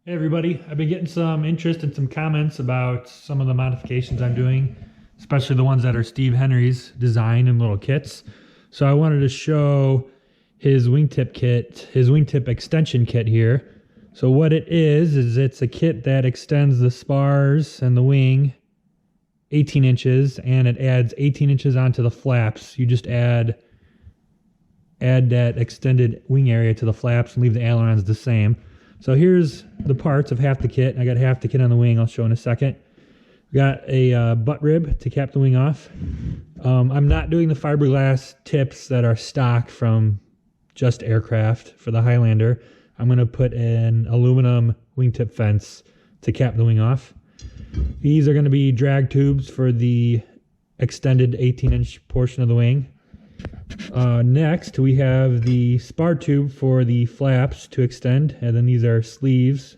Hey everybody, I've been getting some interest and some comments about some of the modifications I'm doing, especially the ones that are Steve Henry's design and little kits. So I wanted to show his wingtip kit, his wingtip extension kit here. So what it is it's a kit that extends the spars and the wing 18 inches and it adds 18 inches onto the flaps. You just add that extended wing area to the flaps and leave the ailerons the same. So here's the parts of half the kit. I got half the kit on the wing. I'll show in a second. We got a butt rib to cap the wing off. I'm not doing the fiberglass tips that are stock from just aircraft for the Highlander. I'm going to put an aluminum wingtip fence to cap the wing off. These are going to be drag tubes for the extended 18-inch portion of the wing. Next, we have the spar tube for the flaps to extend, and then these are sleeves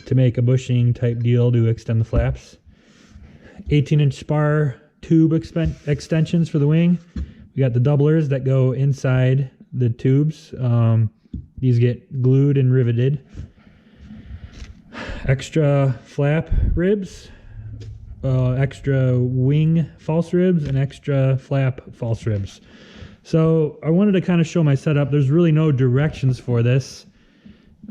to make a bushing type deal to extend the flaps. 18-inch spar tube extensions for the wing. We got the doublers that go inside the tubes. These get glued and riveted. Extra flap ribs, extra wing false ribs, and extra flap false ribs. So I wanted to kind of show my setup. There's really no directions for this.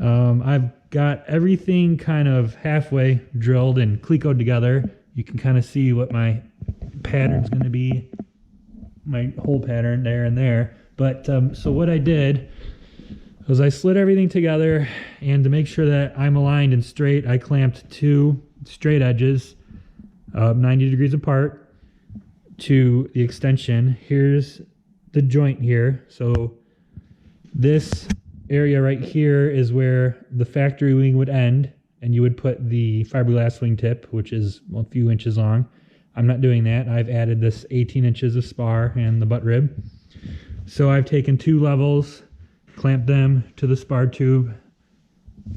I've got everything kind of halfway drilled and clecoed together. You can kind of see what my pattern's going to be, my whole pattern there and there. But so what I did was I slid everything together, and to make sure that I'm aligned and straight, I clamped two straight edges 90 degrees apart to the extension. Here's the joint here. So this area right here is where the factory wing would end, and you would put the fiberglass wingtip, which is a few inches long. I'm not doing that. I've added this 18 inches of spar and the butt rib. So I've taken two levels, clamped them to the spar tube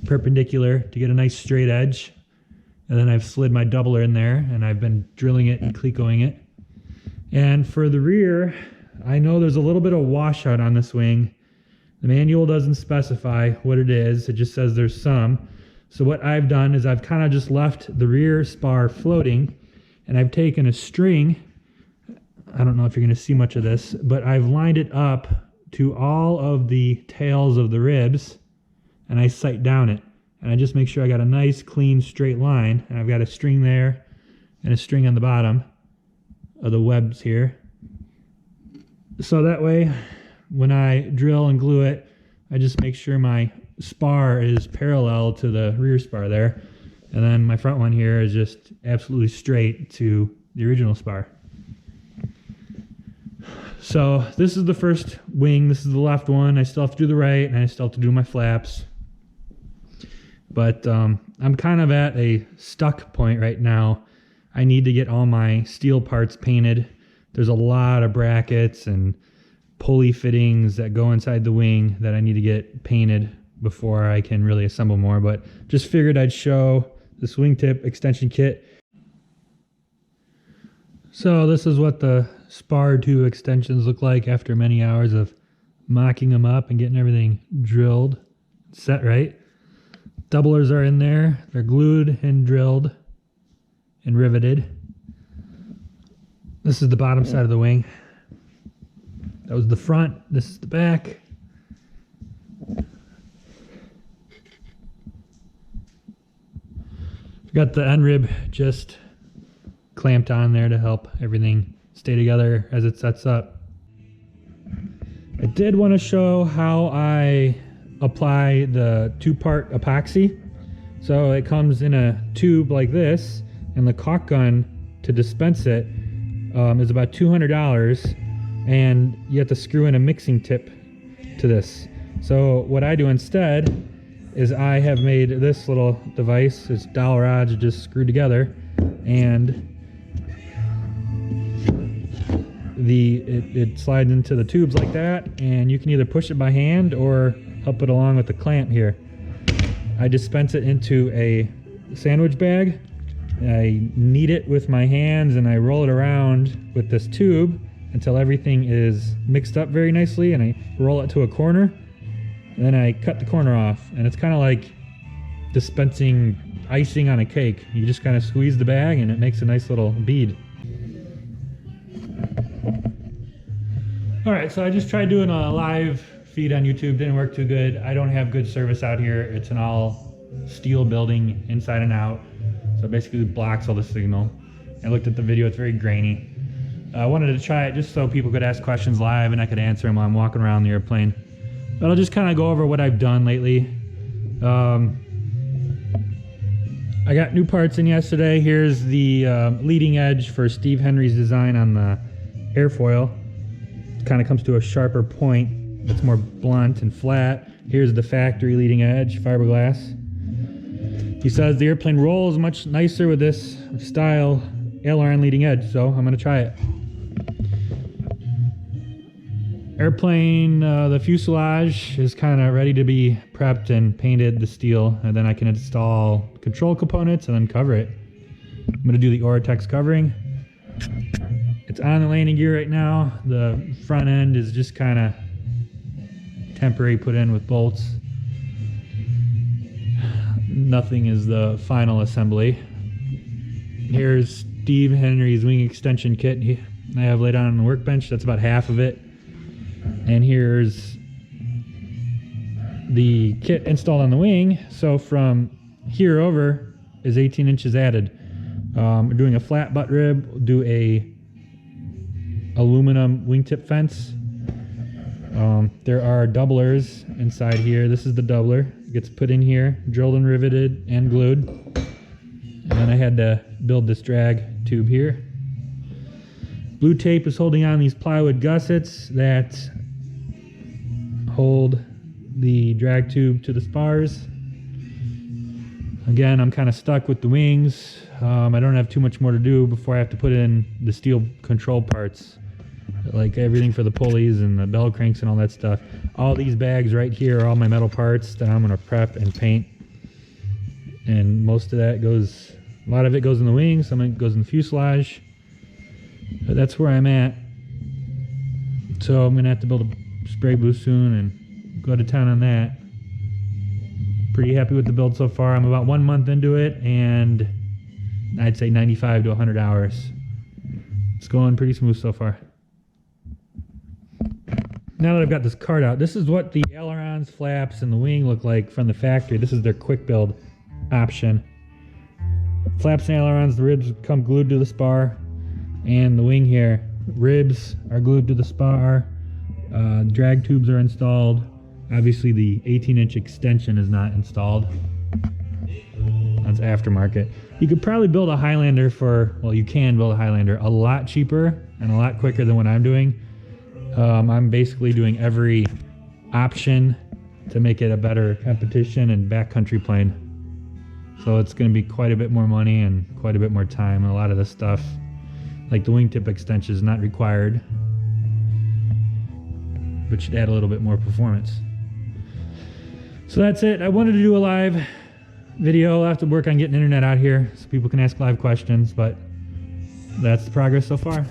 perpendicular to get a nice straight edge, and then I've slid my doubler in there, and I've been drilling it and clecoing it. And for the rear, I know there's a little bit of washout on this wing. The manual doesn't specify what it is. It just says there's some. So what I've done is I've kind of just left the rear spar floating, and I've taken a string. I don't know if you're going to see much of this, but I've lined it up to all of the tails of the ribs, and I sight down it. And I just make sure I got a nice, clean, straight line. And I've got a string there and a string on the bottom of the webs here. So that way, when I drill and glue it, I just make sure my spar is parallel to the rear spar there. And then my front one here is just absolutely straight to the original spar. So this is the first wing. This is the left one. I still have to do the right, and I still have to do my flaps. But I'm kind of at a stuck point right now. I need to get all my steel parts painted. There's a lot of brackets and pulley fittings that go inside the wing that I need to get painted before I can really assemble more. But just figured I'd show this wingtip extension kit. So this is what the spar tube extensions look like after many hours of mocking them up and getting everything drilled, set right. Doublers are in there. They're glued and drilled and riveted. This is the bottom side of the wing. That was the front. This is the back. Got the end rib just clamped on there to help everything stay together as it sets up. I did want to show how I apply the two-part epoxy. So it comes in a tube like this, and the caulk gun to dispense it is about $200, and you have to screw in a mixing tip to this. So what I do instead is I have made this little device. It's dowel rods just screwed together, and it slides into the tubes like that, and you can either push it by hand or help it along with the clamp here. I dispense it into a sandwich bag. I knead it with my hands, and I roll it around with this tube until everything is mixed up very nicely, and I roll it to a corner, and then I cut the corner off. And it's kind of like dispensing icing on a cake. You just kind of squeeze the bag and it makes a nice little bead. All right, so I just tried doing a live feed on YouTube. Didn't work too good. I don't have good service out here. It's an all steel building inside and out, so it basically blocks all the signal. I looked at the video, it's very grainy. I wanted to try it just so people could ask questions live and I could answer them while I'm walking around the airplane. But I'll just kind of go over what I've done lately. I got new parts in yesterday. Here's the leading edge for Steve Henry's design on the airfoil. It kind of comes to a sharper point. It's more blunt and flat. Here's the factory leading edge, fiberglass. He says the airplane rolls much nicer with this style aileron leading edge, so I'm gonna try it. Airplane, the fuselage is kind of ready to be prepped and painted, the steel, and then I can install control components and then cover it. I'm gonna do the Oratex covering. It's on the landing gear right now. The front end is just kind of temporary put in with bolts. Nothing is the final assembly. Here's Steve Henry's wing extension kit I have laid out on the workbench. That's about half of it. And here's the kit installed on the wing. So from here over is 18 inches added. We're doing a flat butt rib. We'll do a aluminum wingtip fence. There are doublers inside here. This is the doubler. It gets put in here, drilled and riveted and glued. And then I had to build this drag tube here. Blue tape is holding on these plywood gussets that hold the drag tube to the spars. Again, I'm kind of stuck with the wings. I don't have too much more to do before I have to put in the steel control parts, like everything for the pulleys and the bell cranks and all that stuff. All these bags right here are all my metal parts that I'm going to prep and paint. And most of that goes, a lot of it goes in the wings, some of it goes in the fuselage. But that's where I'm at. So I'm going to have to build a spray booth soon and go to town on that. Pretty happy with the build so far. I'm about 1 month into it and I'd say 95 to 100 hours. It's going pretty smooth so far. Now that I've got this cart out, this is what the ailerons, flaps, and the wing look like from the factory. This is their quick build option. Flaps and ailerons, the ribs come glued to the spar, and the wing here, ribs are glued to the spar. Drag tubes are installed. Obviously the 18-inch extension is not installed. That's aftermarket. You could probably build a Highlander for, well, you can build a Highlander a lot cheaper and a lot quicker than what I'm doing. I'm basically doing every option to make it a better competition and backcountry plane. So it's going to be quite a bit more money and quite a bit more time. And a lot of this stuff, like the wingtip extension, is not required, but should add a little bit more performance. So that's it. I wanted to do a live video. I'll have to work on getting internet out here so people can ask live questions, but that's the progress so far.